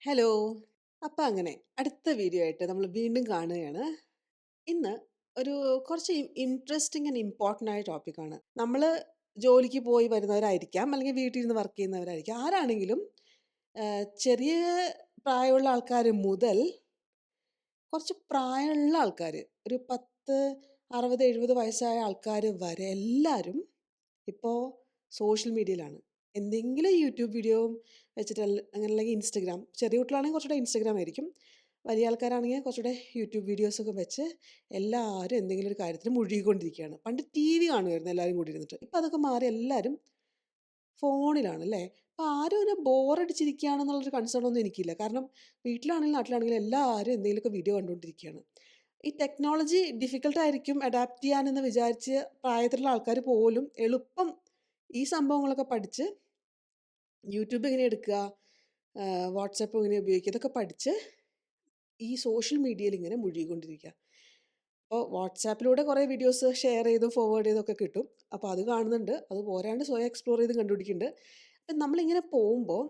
Hello. അപ്പം അങ്ങനെ അടുത്ത വീഡിയോ ആയിട്ട് നമ്മൾ വീണ്ടും കാണുകയാണ്. ഇന്ന് ഒരു കുറച്ച് ഇൻട്രസ്റ്റിംഗ് ആൻഡ് ഇമ്പോർട്ടൻ്റ് ആയ ടോപ്പിക്കാണ്. നമ്മൾ ജോലിക്ക് പോയി വരുന്നവരായിരിക്കാം, അല്ലെങ്കിൽ വീട്ടിൽ ഇരുന്ന് വർക്ക് ചെയ്യുന്നവരായിരിക്കാം. ആരാണെങ്കിലും ചെറിയ പ്രായമുള്ള ആൾക്കാർ മുതൽ കുറച്ച് പ്രായമുള്ള ആൾക്കാർ, ഒരു 10, 60, 70 വയസ്സായ ആൾക്കാർ വരെ എല്ലാവരും ഇപ്പോൾ സോഷ്യൽ മീഡിയയിലാണ്. എന്തെങ്കിലും യൂട്യൂബ് വീഡിയോ വെച്ചിട്ട് അങ്ങനെ അല്ലെങ്കിൽ ഇൻസ്റ്റഗ്രാം. ചെറിയ കുട്ടികളാണെങ്കിൽ കുറച്ചുകൂടെ ഇൻസ്റ്റഗ്രാം ആയിരിക്കും. വലിയ ആൾക്കാരാണെങ്കിൽ കുറച്ചുകൂടെ യൂട്യൂബ് വീഡിയോസൊക്കെ വെച്ച് എല്ലാവരും എന്തെങ്കിലും ഒരു കാര്യത്തിൽ മുഴുകിക്കൊണ്ടിരിക്കുകയാണ്. പണ്ട് ടി വി കാണുമായിരുന്നു എല്ലാവരും കൂടി ഇരുന്നിട്ട്. ഇപ്പം അതൊക്കെ മാറി എല്ലാവരും ഫോണിലാണ് അല്ലേ. അപ്പം ആരും ഒരു ബോറടിച്ചിരിക്കുകയാണെന്നുള്ളൊരു കൺസേൺ ഒന്നും എനിക്കില്ല. കാരണം വീട്ടിലാണെങ്കിലും നാട്ടിലാണെങ്കിലും എല്ലാവരും എന്തെങ്കിലുമൊക്കെ വീഡിയോ കണ്ടുകൊണ്ടിരിക്കുകയാണ്. ഈ ടെക്നോളജി ഡിഫിക്കൽട്ടായിരിക്കും അഡാപ്റ്റ് ചെയ്യാനെന്ന് വിചാരിച്ച് പ്രായത്തിലുള്ള ആൾക്കാർ പോലും എളുപ്പം ഈ സംഭവങ്ങളൊക്കെ പഠിച്ച് യൂട്യൂബ് എങ്ങനെ എടുക്കുക, വാട്സപ്പ് എങ്ങനെ ഉപയോഗിക്കുക, ഇതൊക്കെ പഠിച്ച് ഈ സോഷ്യൽ മീഡിയയിൽ ഇങ്ങനെ മുഴുകിക്കൊണ്ടിരിക്കുക. അപ്പോൾ വാട്സാപ്പിലൂടെ കുറേ വീഡിയോസ് ഷെയർ ചെയ്തും ഫോർവേഡ് ചെയ്തൊക്കെ കിട്ടും. അപ്പോൾ അത് കാണുന്നുണ്ട്. അത് പോരാണ്ട് സ്വയം എക്സ്പ്ലോർ ചെയ്ത് കണ്ടുപിടിക്കുന്നുണ്ട്. അപ്പം നമ്മളിങ്ങനെ പോകുമ്പോൾ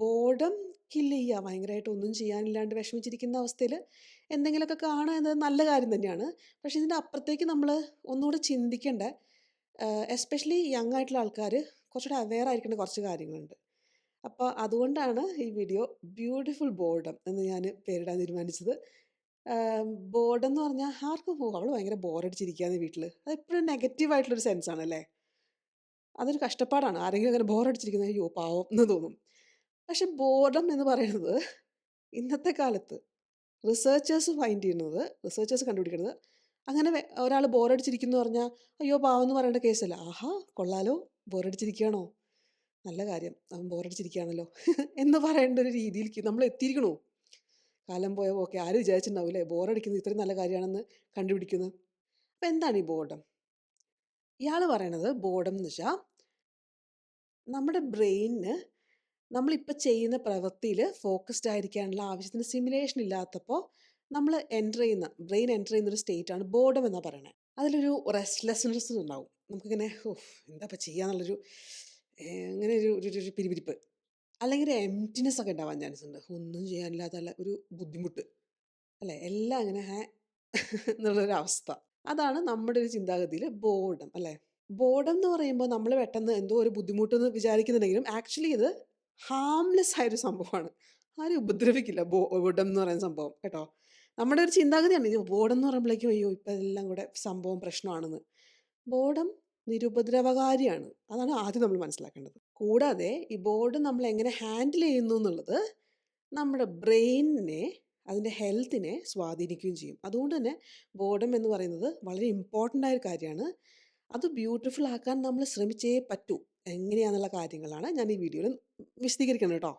ബോർഡം കില്ല് ചെയ്യുക, ഭയങ്കരമായിട്ട് ഒന്നും ചെയ്യാനില്ലാണ്ട് വിഷമിച്ചിരിക്കുന്ന അവസ്ഥയിൽ എന്തെങ്കിലുമൊക്കെ കാണുക എന്നത് നല്ല കാര്യം തന്നെയാണ്. പക്ഷേ ഇതിൻ്റെ അപ്പുറത്തേക്ക് നമ്മൾ ഒന്നുകൂടെ ചിന്തിക്കേണ്ട, എസ്പെഷ്യലി യങ് ആയിട്ടുള്ള ആൾക്കാർ കുറച്ചുകൂടെ അവെയർ ആയിരിക്കേണ്ട കുറച്ച് കാര്യങ്ങളുണ്ട്. അപ്പോൾ അതുകൊണ്ടാണ് ഈ വീഡിയോ ബ്യൂട്ടിഫുൾ ബോർഡം എന്ന് ഞാൻ പേരിടാൻ തീരുമാനിച്ചത്. ബോർഡം എന്ന് പറഞ്ഞാൽ ആർക്കും പോകും, അവൾ ഭയങ്കര ബോറടിച്ചിരിക്കുകയാണ് വീട്ടിൽ, അതെപ്പോഴും നെഗറ്റീവായിട്ടുള്ളൊരു സെൻസാണ് അല്ലേ. അതൊരു കഷ്ടപ്പാടാണ്. ആരെങ്കിലും അങ്ങനെ ബോറടിച്ചിരിക്കുന്നത് അയ്യോ പാവം എന്ന് തോന്നും. പക്ഷെ ബോർഡം എന്ന് പറയുന്നത് ഇന്നത്തെ കാലത്ത് റിസർച്ചേഴ്സ് കണ്ടുപിടിക്കുന്നത്, അങ്ങനെ ഒരാൾ ബോറടിച്ചിരിക്കുന്നു പറഞ്ഞാൽ അയ്യോ പാവം എന്ന് പറയേണ്ട കേസല്ല. ആഹാ കൊള്ളാലോ, ബോറടിച്ചിരിക്കുകയാണോ, നല്ല കാര്യം, അവൻ ബോറടിച്ചിരിക്കുകയാണല്ലോ എന്ന് പറയേണ്ട ഒരു രീതിയിലേക്ക് നമ്മൾ എത്തിയിരിക്കണോ. കാലം പോയ ഓക്കെ ആരും വിചാരിച്ചിട്ടുണ്ടാവില്ലേ ബോറടിക്കുന്നത് ഇത്രയും നല്ല കാര്യമാണെന്ന് കണ്ടുപിടിക്കുന്നത്. അപ്പം എന്താണ് ഈ ബോർഡം? ഇയാൾ പറയണത് ബോർഡം എന്ന് വെച്ചാൽ നമ്മുടെ ബ്രെയിനിന് നമ്മളിപ്പോൾ ചെയ്യുന്ന പ്രവൃത്തിയിൽ ഫോക്കസ്ഡ് ആയിരിക്കാനുള്ള ആവശ്യത്തിന് സിമുലേഷൻ ഇല്ലാത്തപ്പോൾ നമ്മൾ ബ്രെയിൻ എൻ്റർ ചെയ്യുന്നൊരു സ്റ്റേറ്റാണ് ബോർഡം എന്നാണ് പറയണത്. അതിലൊരു റെസ്റ്റ്ലെസ്നെസ് ഉണ്ടാവും. നമുക്കിങ്ങനെ എന്താ ഇപ്പം ചെയ്യാന്നുള്ളൊരു ഇങ്ങനെ ഒരു പിരിപിരിപ്പ്, അല്ലെങ്കിൽ ഒരു എംപ്റ്റിനെസ് ഒക്കെ ഉണ്ടാവാൻ ചാൻസ് ഉണ്ട്. ഒന്നും ചെയ്യാനില്ലാത്തല്ല ഒരു ബുദ്ധിമുട്ട് അല്ലേ, എല്ലാം ഇങ്ങനെ എന്നുള്ളൊരു അവസ്ഥ. അതാണ് നമ്മുടെ ഒരു ചിന്താഗതിയിൽ ബോർഡം അല്ലേ. ബോർഡം എന്ന് പറയുമ്പോൾ നമ്മൾ പെട്ടെന്ന് എന്തോ ഒരു ബുദ്ധിമുട്ടെന്ന് വിചാരിക്കുന്നുണ്ടെങ്കിലും ആക്ച്വലി ഇത് ഹാംലെസ് ആയൊരു സംഭവമാണ്. ആരും ഉപദ്രവിക്കില്ല ബോർഡം എന്ന് പറയുന്ന സംഭവം കേട്ടോ. നമ്മുടെ ഒരു ചിന്താഗതിയാണ് ഇത് ബോർഡം എന്ന് പറയുമ്പോഴേക്കും അയ്യോ ഇപ്പം എല്ലാം കൂടെ സംഭവം പ്രശ്നമാണെന്ന്. ബോർഡം നിരുപദ്രവകാരിയാണ്. അതാണ് ആദ്യം നമ്മൾ മനസ്സിലാക്കേണ്ടത്. കൂടാതെ ഈ ബോർഡ് നമ്മൾ എങ്ങനെ ഹാൻഡിൽ ചെയ്യുന്നു എന്നുള്ളത് നമ്മുടെ ബ്രെയിനിനെ, അതിൻ്റെ ഹെൽത്തിനെ സ്വാധീനിക്കുകയും ചെയ്യും. അതുകൊണ്ട് തന്നെ ബോർഡം എന്ന് പറയുന്നത് വളരെ ഇമ്പോർട്ടൻ്റ് ആയൊരു കാര്യമാണ്. അത് ബ്യൂട്ടിഫുൾ ആക്കാൻ നമ്മൾ ശ്രമിച്ചേ പറ്റൂ. എങ്ങനെയാണെന്നുള്ള കാര്യങ്ങളാണ് ഞാൻ ഈ വീഡിയോയിൽ വിശദീകരിക്കുന്നത് കേട്ടോ.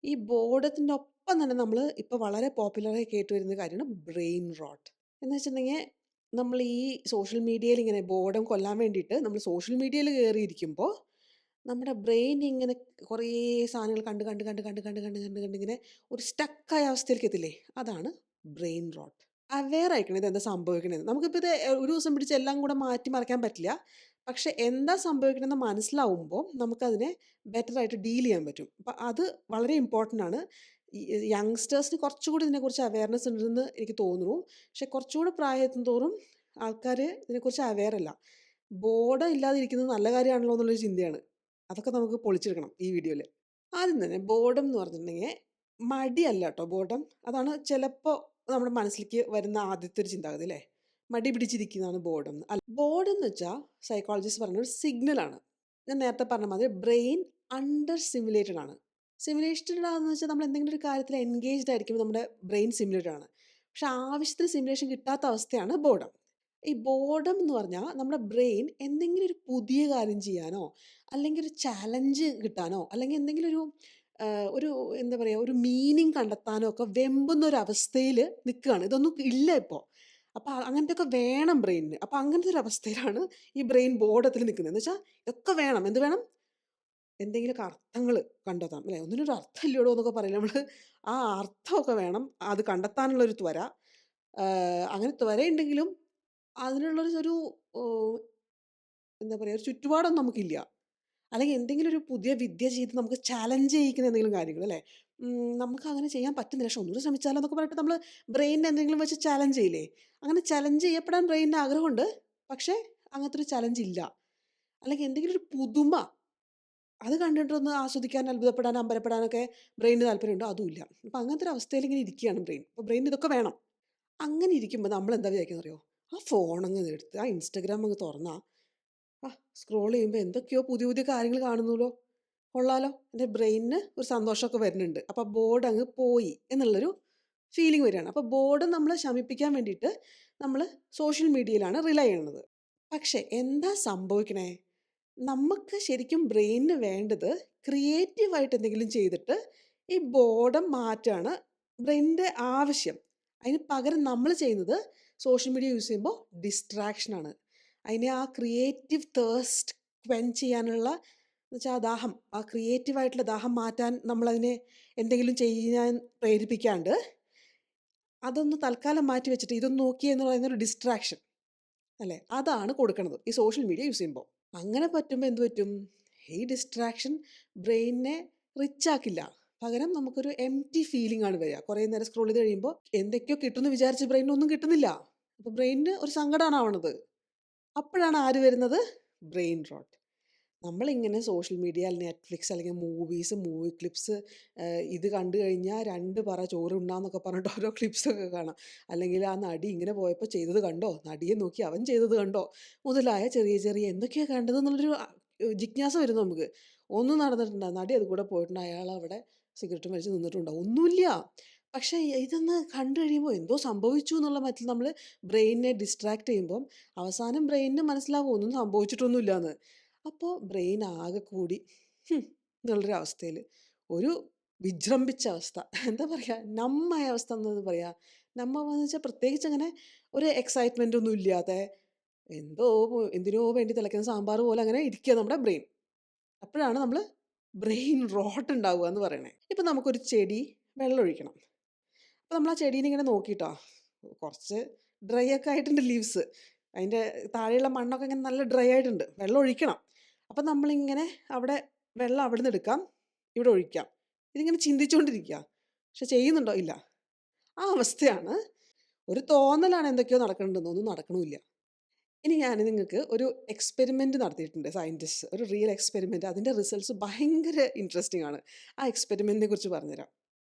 ഈ ബോർഡത്തിൻ്റെ ഒപ്പം തന്നെ നമ്മൾ ഇപ്പോൾ വളരെ പോപ്പുലറായി കേട്ടുവരുന്ന കാര്യമാണ് ബ്രെയിൻ റോട്ട്. എന്ന് വെച്ചിട്ടുണ്ടെങ്കിൽ നമ്മൾ ഈ സോഷ്യൽ മീഡിയയിൽ ഇങ്ങനെ ബോർഡം കൊല്ലാൻ വേണ്ടിയിട്ട് നമ്മൾ സോഷ്യൽ മീഡിയയിൽ കയറിയിരിക്കുമ്പോൾ നമ്മുടെ ബ്രെയിൻ ഇങ്ങനെ കുറേ സാധനങ്ങൾ കണ്ട് കണ്ട് കണ്ട് കണ്ട് കണ്ട് കണ്ട് കണ്ട് കണ്ട് ഇങ്ങനെ ഒരു സ്റ്റക്കായ അവസ്ഥയിലേക്ക് എത്തില്ലേ, അതാണ് ബ്രെയിൻ റോട്ട്. അവെയർ ആയിക്കണം ഇതെന്താ സംഭവിക്കണേന്ന്. നമുക്കിപ്പോൾ ഇത് ഒരു ദിവസം പിടിച്ച് എല്ലാം കൂടെ മാറ്റി മറിക്കാൻ പറ്റില്ല. പക്ഷെ എന്താ സംഭവിക്കണമെന്ന് മനസ്സിലാവുമ്പോൾ നമുക്കതിനെ ബെറ്ററായിട്ട് ഡീൽ ചെയ്യാൻ പറ്റും. അപ്പം അത് വളരെ ഇമ്പോർട്ടൻ്റ് ആണ്. ഈ യങ്സ്റ്റേഴ്സിന് കുറച്ചുകൂടി ഇതിനെക്കുറിച്ച് അവെയർനെസ് ഉണ്ടെന്ന് എനിക്ക് തോന്നുന്നു. പക്ഷെ കുറച്ചുകൂടെ പ്രായത്തും തോറും ആൾക്കാർ ഇതിനെക്കുറിച്ച് അവെയർ അല്ല. ബോർഡം ഇല്ലാതിരിക്കുന്നത് നല്ല കാര്യമാണല്ലോ എന്നുള്ളൊരു ചിന്തയാണ്. അതൊക്കെ നമുക്ക് പൊളിച്ചെടുക്കണം ഈ വീഡിയോയിൽ. ആദ്യം തന്നെ ബോർഡം എന്ന് പറഞ്ഞിട്ടുണ്ടെങ്കിൽ മടിയല്ല കേട്ടോ ബോർഡം. അതാണ് ചിലപ്പോൾ നമ്മുടെ മനസ്സിലേക്ക് വരുന്ന ആദ്യത്തെ ഒരു ചിന്താഗതി അല്ലേ. മടി പിടിച്ചിരിക്കുന്നതാണ് ബോർഡം. അല്ല, ബോർഡം എന്ന് വെച്ചാൽ സൈക്കോളജിസ്റ്റ് പറഞ്ഞ ഒരു സിഗ്നലാണ്. ഞാൻ നേരത്തെ പറഞ്ഞ മാതിരി ബ്രെയിൻ അണ്ടർ സിമുലേറ്റഡ് ആണ്. സിമുലേറ്റഡ് ആണെന്ന് വെച്ചാൽ നമ്മൾ എന്തെങ്കിലും ഒരു കാര്യത്തിൽ എൻഗേജ്ഡ് ആയിരിക്കുമ്പോൾ നമ്മുടെ ബ്രെയിൻ സിമുലേറ്റഡ് ആണ്. പക്ഷെ ആവശ്യത്തിന് സിമുലേഷൻ കിട്ടാത്ത അവസ്ഥയാണ് ബോർഡം. ഈ ബോർഡം എന്ന് പറഞ്ഞാൽ നമ്മുടെ ബ്രെയിൻ എന്തെങ്കിലും ഒരു പുതിയ കാര്യം ചെയ്യാനോ, അല്ലെങ്കിൽ ഒരു ചലഞ്ച് കിട്ടാനോ, അല്ലെങ്കിൽ എന്തെങ്കിലും ഒരു എന്താ പറയുക ഒരു മീനിങ് കണ്ടെത്താനോ ഒക്കെ വെമ്പുന്ന ഒരു അവസ്ഥയിൽ നിൽക്കുകയാണ്. ഇതൊന്നും ഇല്ല ഇപ്പോൾ. അപ്പോൾ അങ്ങനത്തെയൊക്കെ വേണം ബ്രെയിനിന്. അപ്പോൾ അങ്ങനത്തെ ഒരു അവസ്ഥയിലാണ് ഈ ബ്രെയിൻ ബോർഡത്തിൽ നിൽക്കുന്നത്. എന്ന് വെച്ചാൽ ഇതൊക്കെ വേണം. എന്ത് വേണം? എന്തെങ്കിലുമൊക്കെ അർത്ഥങ്ങൾ കണ്ടെത്താം അല്ലേ. ഒന്നിനൊരു അർത്ഥം ഇല്ലടോ എന്നൊക്കെ പറയില്ല നമ്മൾ. ആ അർത്ഥമൊക്കെ വേണം. അത് കണ്ടെത്താനുള്ളൊരു ത്വര. അങ്ങനെ ത്വരയുണ്ടെങ്കിലും അതിനുള്ളൊരു എന്താ പറയുക ഒരു ചുറ്റുപാടൊന്നും നമുക്കില്ല. അല്ലെങ്കിൽ എന്തെങ്കിലും ഒരു പുതിയ വിദ്യ ചെയ്ത് നമുക്ക് ചാലഞ്ച് ചെയ്യിക്കുന്ന എന്തെങ്കിലും കാര്യങ്ങൾ അല്ലേ? നമുക്ക് അങ്ങനെ ചെയ്യാൻ പറ്റുന്നില്ല. പക്ഷെ ഒന്നുകൂടെ ശ്രമിച്ചാലോ എന്നൊക്കെ പറഞ്ഞിട്ട് നമ്മൾ ബ്രെയിനിനെ എന്തെങ്കിലും വെച്ച് ചാലഞ്ച് ചെയ്യില്ലേ? അങ്ങനെ ചലഞ്ച് ചെയ്യപ്പെടാൻ ബ്രെയിനിന് ആഗ്രഹമുണ്ട്. പക്ഷേ അങ്ങനത്തെ ഒരു ചലഞ്ച് ഇല്ല. അല്ലെങ്കിൽ എന്തെങ്കിലും ഒരു പുതുമ അത് കണ്ടിട്ടൊന്ന് ആസ്വദിക്കാൻ, അത്ഭുതപ്പെടാൻ, അമ്പരപ്പെടാനൊക്കെ ബ്രെയിനിന് താല്പര്യമുണ്ടോ? അതുമില്ല. അപ്പൊ അങ്ങനത്തെ ഒരു അവസ്ഥയിൽ ഇങ്ങനെ ഇരിക്കുകയാണ് ബ്രെയിൻ. അപ്പൊ ബ്രെയിനിന് ഇതൊക്കെ വേണം. അങ്ങനെ ഇരിക്കുമ്പോൾ നമ്മൾ എന്താ വിചാരിക്കുന്നത് അറിയോ? ആ ഫോൺ അങ്ങ് എടുത്ത് ആ ഇൻസ്റ്റാഗ്രാം അങ്ങ് തുറന്നാ സ്ക്രോൾ ചെയ്യുമ്പോൾ എന്തൊക്കെയോ പുതിയ പുതിയ കാര്യങ്ങൾ കാണുന്നല്ലോ. കൊള്ളാലോ. എൻ്റെ ബ്രെയിനിന് ഒരു സന്തോഷമൊക്കെ വരുന്നുണ്ട്. അപ്പോൾ ബോർഡ് അങ്ങ് പോയി എന്നുള്ളൊരു ഫീലിംഗ് വരികയാണ്. അപ്പോൾ ബോർഡ് നമ്മളെ ശമിപ്പിക്കാൻ വേണ്ടിയിട്ട് നമ്മൾ സോഷ്യൽ മീഡിയയിലാണ് റിലൈ ചെയ്യുന്നത്. പക്ഷേ എന്താ സംഭവിക്കണേ? നമുക്ക് ശരിക്കും ബ്രെയിനിന് വേണ്ടത് ക്രിയേറ്റീവായിട്ട് എന്തെങ്കിലും ചെയ്തിട്ട് ഈ ബോർഡം മാറ്റാണ് ബ്രെയിനിൻ്റെ ആവശ്യം. അതിന് പകരം നമ്മൾ ചെയ്യുന്നത് സോഷ്യൽ മീഡിയ യൂസ് ചെയ്യുമ്പോൾ ഡിസ്ട്രാക്ഷനാണ്. അതിനെ ആ ക്രിയേറ്റീവ് തേഴ്സ്റ്റ് ക്വെൻച്ച് ചെയ്യാനുള്ള എന്നുവെച്ചാൽ ആ ദാഹം, ആ ക്രിയേറ്റീവായിട്ടുള്ള ദാഹം മാറ്റാൻ നമ്മളതിനെ എന്തെങ്കിലും ചെയ്യാൻ പ്രേരിപ്പിക്കാണ്ട് അതൊന്ന് തൽക്കാലം മാറ്റി വെച്ചിട്ട് ഇതൊന്ന് നോക്കിയേ എന്ന് പറയുന്ന ഒരു ഡിസ്ട്രാക്ഷൻ അല്ലേ? അതാണ് കൊടുക്കണത് ഈ സോഷ്യൽ മീഡിയ യൂസ് ചെയ്യുമ്പോൾ. അങ്ങനെ പറ്റുമ്പോൾ എന്ത് പറ്റും? ഈ ഡിസ്ട്രാക്ഷൻ ബ്രെയിനിനെ റിച്ച് ആക്കില്ല. പകരം നമുക്കൊരു എംപ്റ്റി ഫീലിംഗ് ആണ് വരിക. കുറേ നേരം സ്ക്രോൾ ചെയ്ത് കഴിയുമ്പോൾ എന്തൊക്കെയോ കിട്ടുമെന്ന് വിചാരിച്ച് ബ്രെയിനൊന്നും കിട്ടുന്നില്ല. അപ്പോൾ ബ്രെയിനിന് ഒരു സങ്കടമാണ് ആവണത്. അപ്പോഴാണ് ആര് വരുന്നത്? Brain rote. നമ്മളിങ്ങനെ സോഷ്യൽ മീഡിയ അല്ലെങ്കിൽ നെറ്റ്ഫ്ലിക്സ് അല്ലെങ്കിൽ മൂവീസ്, മൂവി ക്ലിപ്സ് ഇത് കണ്ടു കഴിഞ്ഞാൽ 2 പറ ചോറ് ഉണ്ണാന്നൊക്കെ പറഞ്ഞിട്ട് ഓരോ ക്ലിപ്സൊക്കെ കാണാം. അല്ലെങ്കിൽ ആ നടി ഇങ്ങനെ പോയപ്പോൾ ചെയ്തത് കണ്ടോ? നടിയെ നോക്കി അവൻ ചെയ്തത് കണ്ടോ? മുതലായ ചെറിയ ചെറിയ എന്തൊക്കെയാ കണ്ടതെന്നുള്ളൊരു ജിജ്ഞാസ വരും നമുക്ക്. ഒന്നും നടന്നിട്ടുണ്ടാ നടി അത് കൂടെ പോയിട്ടുണ്ട്. അയാളവിടെ സിഗരറ്റും വലിച്ച് നിന്നിട്ടുണ്ടാവും. ഒന്നുമില്ല. പക്ഷേ ഇതൊന്ന് കണ്ടു കഴിയുമ്പോൾ എന്തോ സംഭവിച്ചു എന്നുള്ള മട്ടിൽ നമ്മൾ ബ്രെയിനിനെ ഡിസ്ട്രാക്ട് ചെയ്യുമ്പം അവസാനം ബ്രെയിനിന് മനസ്സിലാവും ഒന്നും സംഭവിച്ചിട്ടൊന്നുമില്ലാന്ന്. അപ്പോൾ ബ്രെയിൻ ആകെ കൂടി എന്നുള്ളൊരു അവസ്ഥയിൽ ഒരു വിജൃംഭിച്ച അവസ്ഥ എന്താ പറയുക നമ്മായ അവസ്ഥ എന്നത് പറയാ നമ്മന്ന് വെച്ചാൽ പ്രത്യേകിച്ച് അങ്ങനെ ഒരു എക്സൈറ്റ്മെൻ്റ് ഒന്നും ഇല്ലാതെ എന്തോ എന്തിനോ വേണ്ടി തിളയ്ക്കുന്ന സാമ്പാർ പോലെ അങ്ങനെ ഇരിക്കുക നമ്മുടെ ബ്രെയിൻ. അപ്പോഴാണ് നമ്മൾ ബ്രെയിൻ റോട്ട് ഉണ്ടാവുക എന്ന് പറയണേ. ഇപ്പം നമുക്കൊരു ചെടി വെള്ളം ഒഴിക്കണം. അപ്പോൾ നമ്മൾ ആ ചെടീനെ ഇങ്ങനെ നോക്കിയിട്ടോ കുറച്ച് ഡ്രൈ ഒക്കെ ആയിട്ടുണ്ട് ലീവ്സ്. അതിൻ്റെ താഴെയുള്ള മണ്ണൊക്കെ ഇങ്ങനെ നല്ല ഡ്രൈ ആയിട്ടുണ്ട്. വെള്ളം ഒഴിക്കണം. അപ്പം നമ്മളിങ്ങനെ അവിടെ വെള്ളം അവിടുന്ന് എടുക്കാം, ഇവിടെ ഒഴിക്കാം. ഇതിങ്ങനെ ചിന്തിച്ചുകൊണ്ടിരിക്കുക. പക്ഷെ ചെയ്യുന്നുണ്ടോ? ഇല്ല. ആ അവസ്ഥയാണ്. ഒരു തോന്നലാണ് എന്തൊക്കെയോ നടക്കുന്നുണ്ടെന്ന്. ഒന്നും നടക്കണമില്ല. ഇനി ഞാൻ നിങ്ങൾക്ക് ഒരു എക്സ്പെരിമെൻ്റ് നടത്തിയിട്ടുണ്ട് സയൻറ്റിസ്റ്റ്. ഒരു റിയൽ എക്സ്പെരിമെൻ്റ്. അതിൻ്റെ റിസൾട്ട്സ് ഭയങ്കര ഇൻട്രസ്റ്റിംഗ് ആണ്. ആ എക്സ്പെരിമെൻറ്റിനെ കുറിച്ച് പറഞ്ഞുതരാം.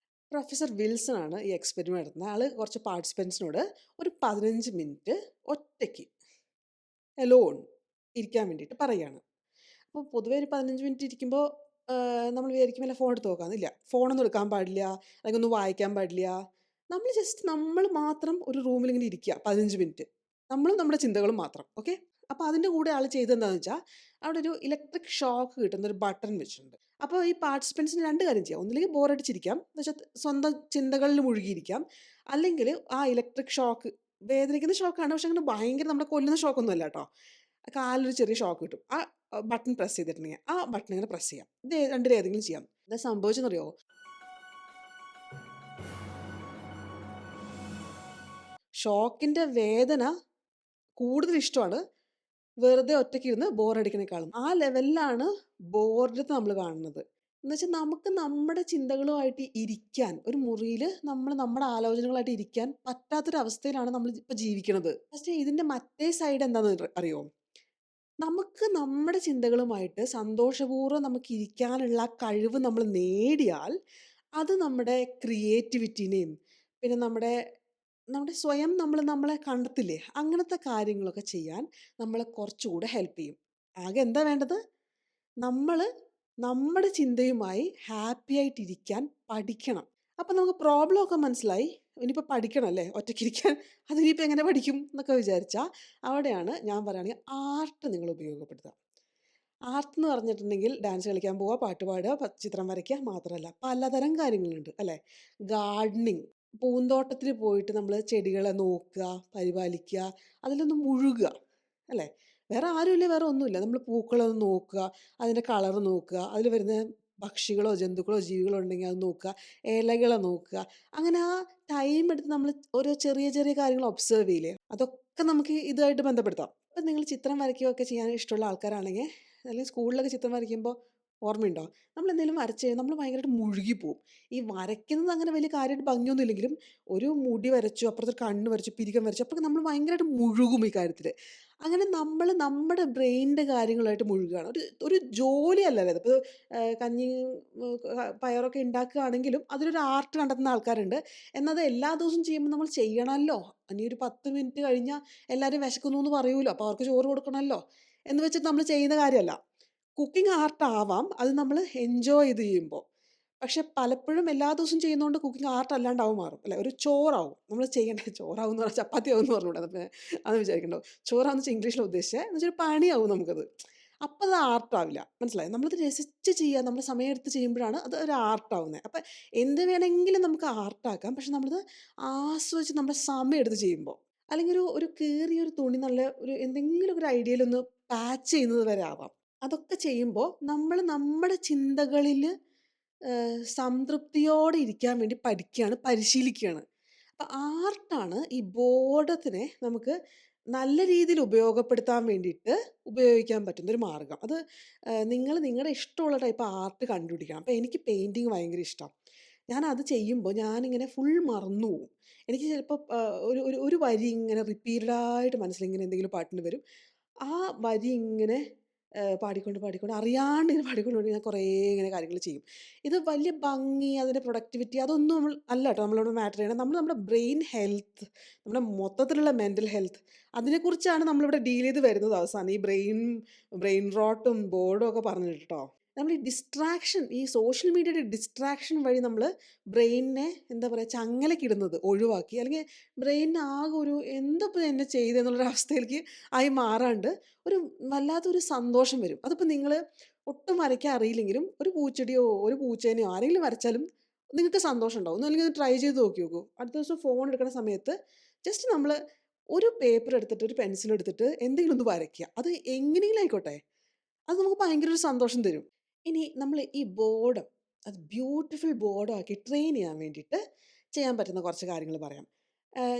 പ്രൊഫസർ വിൽസൺ ആണ് ഈ എക്സ്പെരിമെൻ്റ് നടത്തുന്നത്. ആൾ കുറച്ച് പാർട്ടിസിപ്പൻസിനോട് ഒരു 15 മിനിറ്റ് ഒറ്റയ്ക്ക് എലോൺ ഇരിക്കാൻ വേണ്ടിയിട്ട് പറയാണ്. അപ്പോൾ പൊതുവേ ഒരു 15 മിനിറ്റ് ഇരിക്കുമ്പോൾ നമ്മൾ വിചാരിക്കും വല്ല ഫോൺ എടുത്ത് നോക്കാമെന്നില്ല. ഫോണൊന്നും എടുക്കാൻ പാടില്ല, അല്ലെങ്കിൽ ഒന്നും വായിക്കാൻ പാടില്ല. നമ്മൾ ജസ്റ്റ് നമ്മൾ മാത്രം ഒരു റൂമിൽ ഇങ്ങനെ ഇരിക്കുക 15 മിനിറ്റ്. നമ്മളും നമ്മുടെ ചിന്തകളും മാത്രം. ഓക്കെ. അപ്പോൾ അതിൻ്റെ കൂടെ ആൾ ചെയ്തതെന്താണെന്ന് വെച്ചാൽ അവിടെ ഒരു ഇലക്ട്രിക് ഷോക്ക് കിട്ടുന്ന ഒരു ബട്ടൺ വെച്ചിട്ടുണ്ട്. അപ്പോൾ ഈ പാർട്ടിസിപ്പൻസിന് 2 കാര്യം ചെയ്യാം. ഒന്നില്ലെങ്കിൽ ബോറടിച്ചിരിക്കാം, എന്ന് വെച്ചാൽ സ്വന്തം ചിന്തകളിൽ മുഴുകിയിരിക്കാം. അല്ലെങ്കിൽ ആ ഇലക്ട്രിക് ഷോക്ക് വേദനിക്കുന്ന ഷോക്കാണ്. പക്ഷെ അങ്ങനെ ഭയങ്കര നമ്മളെ കൊല്ലുന്ന ഷോക്കൊന്നും അല്ല കേട്ടോ. കാലിലൊരു ചെറിയ ഷോക്ക് കിട്ടും. ആ ബട്ടൺ പ്രസ് ചെയ്തിട്ടുണ്ടെങ്കിൽ ആ ബട്ടൺ ഇങ്ങനെ പ്രസ് ചെയ്യാം. ഇത് രണ്ടിലേതെങ്കിലും ചെയ്യാം. എന്താ സംഭവിച്ചെന്നറിയോ? ഷോക്കിന്റെ വേദന കൂടുതൽ ഇഷ്ടമാണ് വെറുതെ ഒറ്റയ്ക്കിരുന്ന് ബോറടിക്കണേക്കാളും. ആ ലെവലിലാണ് ബോർഡത്ത് നമ്മൾ കാണുന്നത്. എന്നുവെച്ചാൽ നമുക്ക് നമ്മുടെ ചിന്തകളുമായിട്ട് ഇരിക്കാൻ ഒരു മുറിയിൽ നമ്മൾ നമ്മുടെ ആലോചനകളായിട്ട് ഇരിക്കാൻ പറ്റാത്തൊരവസ്ഥയിലാണ് നമ്മൾ ഇപ്പോൾ ജീവിക്കുന്നത്. പക്ഷേ ഇതിന്റെ മറ്റേ സൈഡ് എന്താണെന്ന് അറിയോ? നമുക്ക് നമ്മുടെ ചിന്തകളുമായിട്ട് സന്തോഷപൂർവ്വം നമുക്ക് ഇരിക്കാനുള്ള ആ കഴിവ് നമ്മൾ നേടിയാൽ അത് നമ്മുടെ ക്രിയേറ്റിവിറ്റിനെയും പിന്നെ നമ്മുടെ നമ്മുടെ സ്വയം നമ്മൾ നമ്മളെ കണ്ടെത്തില്ലേ അങ്ങനത്തെ കാര്യങ്ങളൊക്കെ ചെയ്യാൻ നമ്മളെ കുറച്ചുകൂടെ ഹെൽപ്പ് ചെയ്യും. ആകെ എന്താ വേണ്ടത്? നമ്മൾ നമ്മുടെ ചിന്തയുമായി ഹാപ്പി ആയിട്ടിരിക്കാൻ പഠിക്കണം. അപ്പം നമുക്ക് പ്രോബ്ലം ഒക്കെ മനസ്സിലായി. ഇനിയിപ്പോൾ പഠിക്കണം അല്ലേ ഒറ്റയ്ക്കിരിക്കാൻ. അതിനിപ്പോൾ എങ്ങനെ പഠിക്കും എന്നൊക്കെ വിചാരിച്ചാൽ അവിടെയാണ് ഞാൻ പറയുകയാണെങ്കിൽ ആർട്ട് നിങ്ങൾ ഉപയോഗപ്പെടുത്തുക. ആർട്ട് എന്ന് പറഞ്ഞിട്ടുണ്ടെങ്കിൽ ഡാൻസ് കളിക്കാൻ പോവുക, പാട്ട് പാടുക, ചിത്രം വരയ്ക്കുക മാത്രമല്ല പലതരം കാര്യങ്ങളുണ്ട് അല്ലേ? ഗാർഡനിങ്, പൂന്തോട്ടത്തിൽ പോയിട്ട് നമ്മൾ ചെടികളെ നോക്കുക, പരിപാലിക്കുക, അതിലൊന്ന് മുഴുകുക അല്ലേ? വേറെ ആരുമില്ല, വേറെ ഒന്നുമില്ല. നമ്മൾ പൂക്കളൊന്ന് നോക്കുക, അതിൻ്റെ കളർ നോക്കുക, അതിൽ വരുന്ന പക്ഷികളോ ജന്തുക്കളോ ജീവികളോ ഉണ്ടെങ്കിൽ അത് നോക്കുക, ഇലകളെ നോക്കുക. അങ്ങനെ ആ ടൈം എടുത്ത് നമ്മൾ ഓരോ ചെറിയ ചെറിയ കാര്യങ്ങൾ ഒബ്സർവ് ചെയ്യില്ലേ? അതൊക്കെ നമുക്ക് ഇതുമായിട്ട് ബന്ധപ്പെടുത്താം. ഇപ്പം നിങ്ങൾ ചിത്രം വരയ്ക്കുകയൊക്കെ ചെയ്യാൻ ഇഷ്ടമുള്ള ആൾക്കാരാണെങ്കിൽ അല്ലെങ്കിൽ സ്കൂളിലൊക്കെ ചിത്രം വരയ്ക്കുമ്പോൾ ഓർമ്മയുണ്ടോ? നമ്മളെന്തെങ്കിലും വരച്ച് കഴിഞ്ഞാൽ നമ്മൾ ഭയങ്കരമായിട്ട് മുഴുകിപ്പോവും. ഈ വരയ്ക്കുന്നത് അങ്ങനെ വലിയ കാര്യമായിട്ട് ഭംഗിയൊന്നും ഇല്ലെങ്കിലും ഒരു മുടി വരച്ചു, അപ്പുറത്ത് ഒരു കണ്ണ് വരച്ചു, പിരികം വരച്ചു, അപ്പോഴൊക്കെ നമ്മൾ ഭയങ്കരമായിട്ട് മുഴുകും ഈ കാര്യത്തിൽ. അങ്ങനെ നമ്മൾ നമ്മുടെ ബ്രെയിനിൻ്റെ കാര്യങ്ങളായിട്ട് മുഴുകുകയാണ്. ഒരു ഒരു ജോലിയല്ലല്ലോ ഇതിപ്പോൾ. കഞ്ഞിയും പയറൊക്കെ ഉണ്ടാക്കുകയാണെങ്കിലും അതിലൊരു ആർട്ട് കണ്ടെത്തുന്ന ആൾക്കാരുണ്ട്. എന്നാൽ അത് എല്ലാ ദിവസവും ചെയ്യുമ്പോൾ നമ്മൾ ചെയ്യണമല്ലോ. ഇനി ഒരു 10 മിനിറ്റ് കഴിഞ്ഞാൽ എല്ലാവരും വിശക്കുന്നു എന്ന് പറയൂലോ. അപ്പോൾ അവർക്ക് ചോറ് കൊടുക്കണമല്ലോ എന്ന് വെച്ചിട്ട് നമ്മൾ ചെയ്യുന്ന കാര്യമല്ല. കുക്കിംഗ് ആർട്ട് ആവാം. അത് നമ്മൾ എൻജോയ് ചെയ്ത് ചെയ്യുമ്പോൾ. പക്ഷെ പലപ്പോഴും എല്ലാ ദിവസവും ചെയ്യുന്നതുകൊണ്ട് കുക്കിംഗ് ആർട്ട് അല്ലാണ്ടാവും മാറും. അല്ലെ? ഒരു ചോറാവും. നമ്മൾ ചെയ്യേണ്ട ചോറാവും എന്ന് പറഞ്ഞാൽ ചപ്പാത്തി ആവും എന്ന് പറഞ്ഞൂടാ. അത് വിചാരിക്കണ്ടോ. ചോറാന്ന് വെച്ചാൽ ഇംഗ്ലീഷിലാണ് ഉദ്ദേശിച്ചത്. എന്ന് വെച്ചാൽ പണിയാവും നമുക്കത്. അപ്പം അത് ആർട്ടാവില്ല. മനസ്സിലായോ? നമ്മളത് രസിച്ച് ചെയ്യുക, നമ്മൾ സമയമെടുത്ത് ചെയ്യുമ്പോഴാണ് അത് ഒരു ആർട്ടാവുന്നത്. അപ്പം എന്ത് വേണമെങ്കിലും നമുക്ക് ആർട്ടാക്കാം. പക്ഷെ നമ്മളത് ആസ്വദിച്ച് നമ്മുടെ സമയമെടുത്ത് ചെയ്യുമ്പോൾ. അല്ലെങ്കിൽ ഒരു ഒരു കീറിയൊരു തുണി നല്ല ഒരു എന്തെങ്കിലും ഒരു ഐഡിയയിലൊന്ന് പാച്ച് ചെയ്യുന്നത് വരെ ആവാം. അതൊക്കെ ചെയ്യുമ്പോൾ നമ്മൾ നമ്മുടെ ചിന്തകളിൽ സംതൃപ്തിയോടെ ഇരിക്കാൻ വേണ്ടി പഠിക്കുകയാണ്, പരിശീലിക്കുകയാണ്. അപ്പം ആർട്ടാണ് ഈ ബോർഡത്തിനെ നമുക്ക് നല്ല രീതിയിൽ ഉപയോഗപ്പെടുത്താൻ വേണ്ടിയിട്ട് ഉപയോഗിക്കാൻ പറ്റുന്നൊരു മാർഗ്ഗം. അത് നിങ്ങൾ നിങ്ങളുടെ ഇഷ്ടമുള്ള ടൈപ്പ് ആർട്ട് കണ്ടുപിടിക്കണം. അപ്പം എനിക്ക് പെയിൻറ്റിങ് ഭയങ്കര ഇഷ്ടമാണ്. ഞാനത് ചെയ്യുമ്പോൾ ഞാനിങ്ങനെ ഫുൾ മറന്നു പോവും. എനിക്ക് ചിലപ്പോൾ ഒരു ഒരു ഒരു വരി ഇങ്ങനെ റിപ്പീറ്റഡായിട്ട് മനസ്സിലിങ്ങനെ എന്തെങ്കിലും പാട്ടിന് വരും. ആ വരി ഇങ്ങനെ പാടിക്കൊണ്ട്, പാടിക്കൊണ്ട് അറിയാണ്ട് ഇങ്ങനെ പാടിക്കൊണ്ട് ഞാൻ കുറേ ഇങ്ങനെ കാര്യങ്ങൾ ചെയ്യും. ഇത് വലിയ ഭംഗി, അതിൻ്റെ പ്രൊഡക്ടിവിറ്റി അതൊന്നും അല്ല കേട്ടോ നമ്മളോട് മാറ്റർ ചെയ്യണത്. നമ്മൾ നമ്മുടെ ബ്രെയിൻ ഹെൽത്ത്, നമ്മുടെ മൊത്തത്തിലുള്ള മെൻ്റൽ ഹെൽത്ത് അതിനെക്കുറിച്ചാണ് നമ്മളിവിടെ ഡീൽ ചെയ്ത് വരുന്നത് അവസാനം. ഈ ബ്രെയിൻ റോട്ടും ബോർഡും ഒക്കെ പറഞ്ഞിട്ട് ട്ടോ. നമ്മൾ ഈ ഡിസ്ട്രാക്ഷൻ, ഈ സോഷ്യൽ മീഡിയയുടെ ഡിസ്ട്രാക്ഷൻ വഴി നമ്മൾ ബ്രെയിനിനെ എന്താ പറയുക ചങ്ങലക്കിടുന്നത് ഒഴിവാക്കി, അല്ലെങ്കിൽ ബ്രെയിനിന് ആകെ ഒരു എന്തപ്പോൾ എന്നെ ചെയ്തെന്നുള്ളൊരു അവസ്ഥയിലേക്ക് ആയി മാറാണ്ട് ഒരു വല്ലാത്തൊരു സന്തോഷം വരും. അതിപ്പോൾ നിങ്ങൾ ഒട്ടും വരയ്ക്കാൻ അറിയില്ലെങ്കിലും ഒരു പൂച്ചെടിയോ ഒരു പൂച്ചേനെയോ ആരെങ്കിലും വരച്ചാലും നിങ്ങൾക്ക് സന്തോഷം ഉണ്ടാവും. ഒന്നല്ലെങ്കിൽ ഒന്ന് ട്രൈ ചെയ്ത് നോക്കി നോക്കൂ. അടുത്ത ദിവസം ഫോൺ എടുക്കുന്ന സമയത്ത് ജസ്റ്റ് നമ്മൾ ഒരു പേപ്പർ എടുത്തിട്ട് ഒരു പെൻസിൽ എടുത്തിട്ട് എന്തെങ്കിലും ഒന്ന് വരയ്ക്കുക. അത് എങ്ങനെയെങ്കിലും ആയിക്കോട്ടെ. അത് നമുക്ക് ഭയങ്കര ഒരു സന്തോഷം തരും. ഇനി നമ്മൾ ഈ ബോർഡ് അത് ബ്യൂട്ടിഫുൾ ബോർഡാക്കി ട്രെയിൻ ചെയ്യാൻ വേണ്ടിയിട്ട് ചെയ്യാൻ പറ്റുന്ന കുറച്ച് കാര്യങ്ങൾ പറയാം.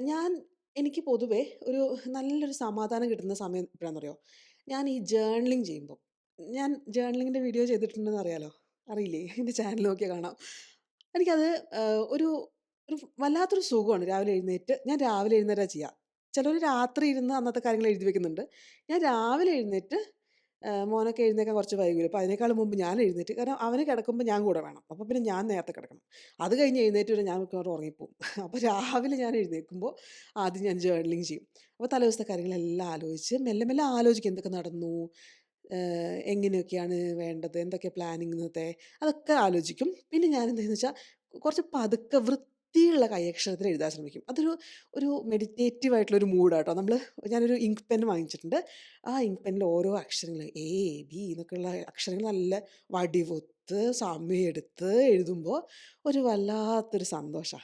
ഞാൻ എനിക്ക് പൊതുവേ ഒരു നല്ലൊരു സമാധാനം കിട്ടുന്ന സമയം എപ്പോഴാണെന്നറിയോ? ഞാൻ ഈ ജേർണലിംഗ് ചെയ്യുമ്പോൾ. ഞാൻ ജേർണലിങ്ങിൻ്റെ വീഡിയോ ചെയ്തിട്ടുണ്ടെന്ന് അറിയാലോ? അറിയില്ലേ? എൻ്റെ ചാനൽ നോക്കിയാൽ കാണാം. എനിക്കത് ഒരു ഒരു വല്ലാത്തൊരു സുഖമാണ് രാവിലെ എഴുന്നേറ്റ് ഞാൻ രാവിലെ എഴുന്നേറ്റാ ചെയ്യാ. ചിലര് രാത്രി ഇരുന്ന് അന്നത്തെ കാര്യങ്ങൾ എഴുതി വെക്കുന്നുണ്ട്. ഞാൻ രാവിലെ എഴുന്നേറ്റ് മോനൊക്കെ എഴുന്നേൽക്കാൻ കുറച്ച് വൈകുമല്ലോ. അപ്പോൾ അതിനേക്കാളും മുമ്പ് ഞാൻ എഴുന്നേറ്റ് കാരണം അവന് കിടക്കുമ്പോൾ ഞാൻ കൂടെ വേണം. അപ്പോൾ പിന്നെ ഞാൻ നേരത്തെ കിടക്കണം. അത് കഴിഞ്ഞ് എഴുന്നേറ്റ് വരെ ഞാൻ മിക്കവാറും ഉറങ്ങിപ്പോവും. അപ്പോൾ രാവിലെ ഞാൻ എഴുന്നേൽക്കുമ്പോൾ ആദ്യം ഞാൻ ജേർണലിംഗ് ചെയ്യും. അപ്പോൾ തലേദിവസത്തെ കാര്യങ്ങളെല്ലാം ആലോചിച്ച് മെല്ലെ മെല്ലെ ആലോചിക്കും എന്തൊക്കെ നടന്നു, എങ്ങനെയൊക്കെയാണ് വേണ്ടത്, എന്തൊക്കെ പ്ലാനിങ് ഇന്നത്തെ അതൊക്കെ ആലോചിക്കും. പിന്നെ ഞാൻ എന്ത് ചെയ്യുമെന്ന് വെച്ചാൽ കുറച്ച് പതുക്കെ വൃത്തിയുള്ള കൈയക്ഷരത്തിൽ എഴുതാൻ ശ്രമിക്കും. അതൊരു ഒരു മെഡിറ്റേറ്റീവ് ആയിട്ടുള്ളൊരു മൂഡാട്ടോ. ഞാനൊരു ഇങ്ക് പെൻ വാങ്ങിച്ചിട്ടുണ്ട്. ആ ഇങ്ക് പെന്നിൽ ഓരോ അക്ഷരങ്ങൾ എ, ബി എന്നൊക്കെയുള്ള അക്ഷരങ്ങൾ നല്ല വടിവൊത്ത് സമയമെടുത്ത് എഴുതുമ്പോൾ ഒരു വല്ലാത്തൊരു സന്തോഷാ.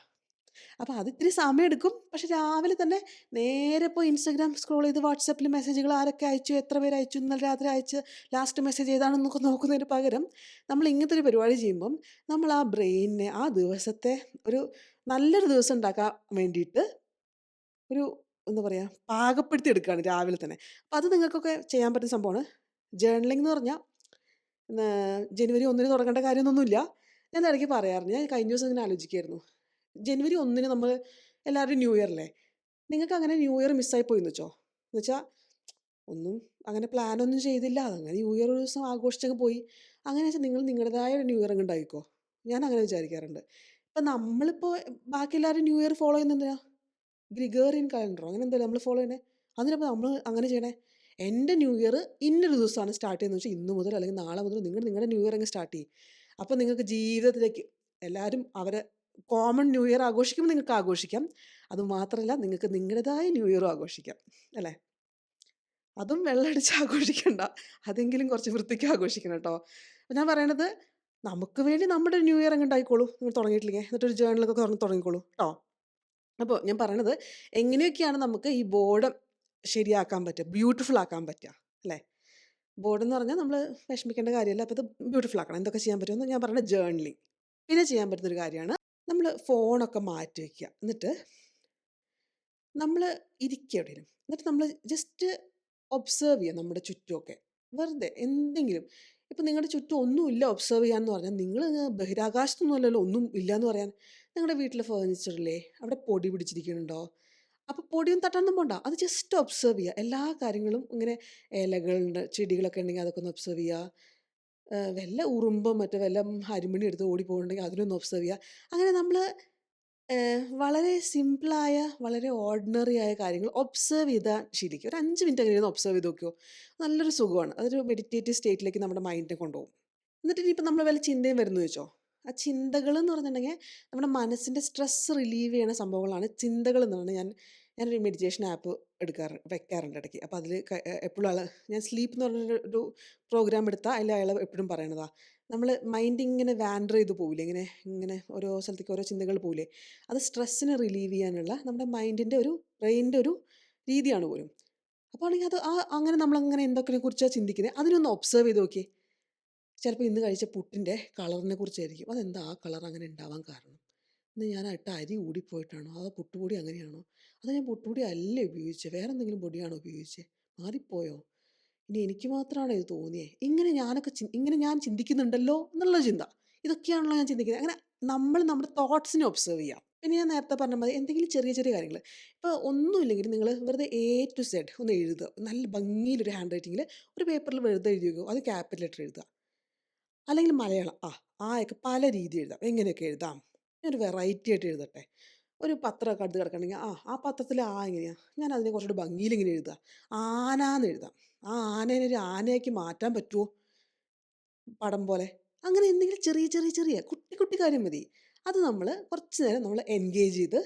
അപ്പോൾ അത് ഇത്തിരി സമയമെടുക്കും. പക്ഷെ രാവിലെ തന്നെ നേരെ പോയി ഇൻസ്റ്റാഗ്രാം സ്ക്രോൾ ചെയ്ത് വാട്സാപ്പിൽ മെസ്സേജുകൾ ആരൊക്കെ അയച്ചു, എത്ര പേര് അയച്ചു, ഇന്നലെ രാത്രി അയച്ച് ലാസ്റ്റ് മെസ്സേജ് ഏതാണെന്നൊക്കെ നോക്കുന്നതിന് പകരം നമ്മൾ ഇങ്ങനത്തെ ഒരു പരിപാടി ചെയ്യുമ്പം നമ്മൾ ആ ബ്രെയിനിനെ ആ ദിവസത്തെ ഒരു നല്ലൊരു ദിവസം ഉണ്ടാക്കാൻ വേണ്ടിയിട്ട് ഒരു എന്താ പറയുക പാകപ്പെടുത്തി എടുക്കുകയാണ് രാവിലെ തന്നെ. അപ്പോൾ അത് നിങ്ങൾക്കൊക്കെ ചെയ്യാൻ പറ്റുന്ന സംഭവമാണ്. ജേർണലിംഗ് എന്ന് പറഞ്ഞാൽ ജനുവരി 1-ന് തുടങ്ങേണ്ട കാര്യമൊന്നുമില്ല. ഞാൻ ഇടയ്ക്ക് പറയാറുണ്ട്. ഞാൻ കഴിഞ്ഞ ദിവസം ഇങ്ങനെ ആലോചിക്കുകയായിരുന്നു. ജനുവരി 1-ന് നമ്മൾ എല്ലാവരും ന്യൂ ഇയർ അല്ലേ? നിങ്ങൾക്ക് അങ്ങനെ ന്യൂ ഇയർ മിസ്സായി പോയിന്ന് വെച്ചോ. എന്നുവെച്ചാൽ ഒന്നും അങ്ങനെ പ്ലാനൊന്നും ചെയ്തില്ല. അതങ്ങനെ ന്യൂ ഇയർ ഒരു ദിവസം ആഘോഷിച്ചങ്ങ് പോയി. അങ്ങനെ വെച്ചാൽ നിങ്ങൾ നിങ്ങളുടേതായ ഒരു ന്യൂ ഇയർ അങ്ങ് ഉണ്ടാക്കിക്കോ. ഞാൻ അങ്ങനെ വിചാരിക്കാറുണ്ട്. ഇപ്പം നമ്മളിപ്പോൾ ബാക്കി എല്ലാവരും ന്യൂ ഇയർ ഫോളോ ചെയ്യുന്നത് എന്തിനാ? ഗ്രിഗോറിയൻ കലണ്ടറോ അങ്ങനെ എന്തല്ലേ നമ്മൾ ഫോളോ ചെയ്യണേ? അതിനപ്പോൾ നമ്മൾ അങ്ങനെ ചെയ്യണേ? എൻ്റെ ന്യൂ ഇയർ ഇന്നൊരു ദിവസമാണ് സ്റ്റാർട്ട് ചെയ്യുന്നത് വെച്ചാൽ ഇന്ന് മുതൽ അല്ലെങ്കിൽ നാളെ മുതൽ നിങ്ങളുടെ ന്യൂ ഇയർ അങ്ങ് സ്റ്റാർട്ട് ചെയ്യും. അപ്പോൾ നിങ്ങൾക്ക് ജീവിതത്തിലേക്ക് എല്ലാവരും അവരെ കോമൺ ന്യൂ ഇയർ ആഘോഷിക്കുമ്പോൾ നിങ്ങൾക്ക് ആഘോഷിക്കാം. അതുമാത്രമല്ല നിങ്ങൾക്ക് നിങ്ങളുടേതായ ന്യൂ ഇയറും ആഘോഷിക്കാം. അല്ലേ? അതും വെള്ളമടിച്ച് ആഘോഷിക്കണ്ട. അതെങ്കിലും കുറച്ച് വൃത്തിക്ക് ആഘോഷിക്കണം കേട്ടോ. അപ്പോൾ ഞാൻ പറയണത് നമുക്ക് വേണ്ടി നമ്മുടെ ന്യൂ ഇയർ അങ്ങ് ഉണ്ടായിക്കോളൂ. നിങ്ങൾ തുടങ്ങിയിട്ടില്ലെങ്കിൽ. എന്നിട്ടൊരു ജേർണലൊക്കെ തുറന്ന് തുടങ്ങിക്കോളൂ ട്ടോ. അപ്പോൾ ഞാൻ പറയണത് എങ്ങനെയൊക്കെയാണ് നമുക്ക് ഈ ബോർഡം ശരിയാക്കാൻ പറ്റുക, ബ്യൂട്ടിഫുൾ ആക്കാൻ പറ്റുക അല്ലേ? ബോർഡ് എന്ന് പറഞ്ഞാൽ നമ്മൾ വിഷമിക്കേണ്ട കാര്യമല്ല. അപ്പോൾ ഇത് ബ്യൂട്ടിഫുൾ ആക്കണം. എന്തൊക്കെ ചെയ്യാൻ പറ്റുമെന്ന് ഞാൻ പറഞ്ഞ ജേർണലിംഗ്. പിന്നെ ചെയ്യാൻ പറ്റുന്നൊരു കാര്യമാണ് നമ്മൾ ഫോണൊക്കെ മാറ്റി വയ്ക്കുക. എന്നിട്ട് നമ്മൾ ഇരിക്കുക എവിടെയെങ്കിലും. എന്നിട്ട് നമ്മൾ ജസ്റ്റ് ഒബ്സർവ് ചെയ്യുക നമ്മുടെ ചുറ്റുമൊക്കെ. വെറുതെ എന്തെങ്കിലും. ഇപ്പം നിങ്ങളുടെ ചുറ്റും ഒന്നുമില്ല ഒബ്സർവ് ചെയ്യാന്ന് പറഞ്ഞാൽ നിങ്ങളങ്ങ് ബഹിരാകാശത്തൊന്നും അല്ലല്ലോ ഒന്നും ഇല്ലാന്ന് പറയാൻ. നിങ്ങളുടെ വീട്ടിലെ ഫർണിച്ചറില്ലേ അവിടെ പൊടി പിടിച്ചിരിക്കുന്നുണ്ടോ? അപ്പോൾ പൊടിയൊന്നും തട്ടാനൊന്നും പോണ്ട. അത് ജസ്റ്റ് ഒബ്സർവ് ചെയ്യുക. എല്ലാ കാര്യങ്ങളും ഇങ്ങനെ ഇലകളുണ്ട്, ചെടികളൊക്കെ ഉണ്ടെങ്കിൽ അതൊക്കെ ഒന്ന് ഒബ്സർവ് ചെയ്യുക. വല്ല ഉറുമ്പോ മറ്റോ വല്ല അരിമണി എടുത്ത് ഓടിപ്പോകുന്നുണ്ടെങ്കിൽ അതിനൊന്ന് ഒബ്സർവ് ചെയ്യുക. അങ്ങനെ നമ്മൾ വളരെ സിമ്പിളായ, വളരെ ഓർഡിനറി ആയ കാര്യങ്ങൾ ഒബ്സർവ് ചെയ്താൽ ശീലിക്കുക. ഒരു 5 മിനിറ്റ് അങ്ങനെ ഒന്ന് ഒബ്സർവ് ചെയ്ത് നോക്കിയോ. നല്ലൊരു സുഖമാണ്. അതൊരു മെഡിറ്റേറ്റീവ് സ്റ്റേറ്റിലേക്ക് നമ്മുടെ മൈൻഡിനെ കൊണ്ടുപോകും. എന്നിട്ട് ഇനിയിപ്പോൾ നമ്മൾ വല്ല ചിന്തയും വരുന്നു വെച്ചോ. ആ ചിന്തകളെന്ന് പറഞ്ഞിട്ടുണ്ടെങ്കിൽ നമ്മുടെ മനസ്സിൻ്റെ സ്ട്രെസ് റിലീവ് ചെയ്യണ സംഭവങ്ങളാണ് ചിന്തകളെന്നാണ് ഞാനൊരു മെഡിറ്റേഷൻ ആപ്പ് വെക്കാറുണ്ട് ഇടയ്ക്ക്. അപ്പോൾ അതിൽ എപ്പോഴും ഞാൻ സ്ലീപ്പ് എന്ന് പറഞ്ഞൊരു പ്രോഗ്രാം എടുത്താൽ അതിൽ അയാൾ എപ്പോഴും പറയണതാ. നമ്മൾ മൈൻഡ് ഇങ്ങനെ വാൻഡർ ചെയ്ത് പോവില്ലേ, ഇങ്ങനെ ഇങ്ങനെ ഓരോ സ്ഥലത്തേക്ക് ഓരോ ചിന്തകൾ പോവില്ലേ, അത് സ്ട്രെസ്സിനെ റിലീവ് ചെയ്യാനുള്ള നമ്മുടെ മൈൻഡിൻ്റെ ബ്രെയിനിൻ്റെ ഒരു രീതിയാണ് പോലും. അപ്പോൾ ആണെങ്കിൽ അങ്ങനെ നമ്മളങ്ങനെ എന്തൊക്കെ കുറിച്ചാണ് ചിന്തിക്കുന്നത് അതിനൊന്ന് ഒബ്സർവ് ചെയ്ത് നോക്കിയേ. ചിലപ്പോൾ ഇന്ന് കഴിച്ച പുട്ടിൻ്റെ കളറിനെ കുറിച്ചായിരിക്കും. അതെന്താ ആ കളർ അങ്ങനെ ഉണ്ടാവാൻ കാരണം? ഇന്ന് ഞാൻ ഇട്ട അരി കൂടിപ്പോയിട്ടാണോ? അതോ പുട്ടുപൊടി അങ്ങനെയാണോ? അതോ ഞാൻ പുട്ടുപൊടി അല്ലേ ഉപയോഗിച്ചത്? വേറെ എന്തെങ്കിലും പൊടിയാണോ ഉപയോഗിച്ചത്? മാറിപ്പോയോ? ഇനി എനിക്ക് മാത്രമാണോ ഇത് തോന്നിയേ? ഇങ്ങനെ ഞാൻ ചിന്തിക്കുന്നുണ്ടല്ലോ എന്നുള്ള ചിന്ത. ഇതൊക്കെയാണല്ലോ ഞാൻ ചിന്തിക്കുന്നത്. അങ്ങനെ നമ്മൾ നമ്മുടെ തോട്ട്സിനെ ഒബ്സർവ് ചെയ്യാം. പിന്നെ ഞാൻ നേരത്തെ പറഞ്ഞ മാതിരി എന്തെങ്കിലും ചെറിയ ചെറിയ കാര്യങ്ങൾ. ഇപ്പോൾ ഒന്നുമില്ലെങ്കിൽ നിങ്ങൾ വെറുതെ എ ടു സെഡ് ഒന്ന് എഴുതുക. നല്ല ഭംഗിയിലൊരു ഹാൻഡ് റൈറ്റിങ്ങിൽ ഒരു പേപ്പറിൽ വെറുതെ എഴുതി വെക്കുക. അത് ക്യാപിറ്റൽ ലെറ്റർ എഴുതുക. അല്ലെങ്കിൽ മലയാളം. ഒക്കെ പല രീതി എഴുതാം. എങ്ങനെയൊക്കെ എഴുതാം? ഞാനൊരു വെറൈറ്റി ആയിട്ട് എഴുതട്ടെ. ഒരു പത്രമൊക്കെ അടുത്ത് കിടക്കുന്നുണ്ടെങ്കിൽ ആ പത്രത്തിലെ എങ്ങനെയാ? ഞാൻ അതിനെ കുറച്ചുകൂടി ഭംഗിയിൽ ഇങ്ങനെ എഴുതുക. ആനാന്ന് എഴുതാം. ആ ആനേനെ ഒരു ആനയാക്കി മാറ്റാൻ പറ്റുമോ? പടം പോലെ. അങ്ങനെ എന്തെങ്കിലും ചെറിയ ചെറിയ ചെറിയ കുട്ടി കുട്ടി കാര്യം മതി. അത് നമ്മൾ കുറച്ച് നേരം നമ്മൾ എൻഗേജ് ചെയ്ത്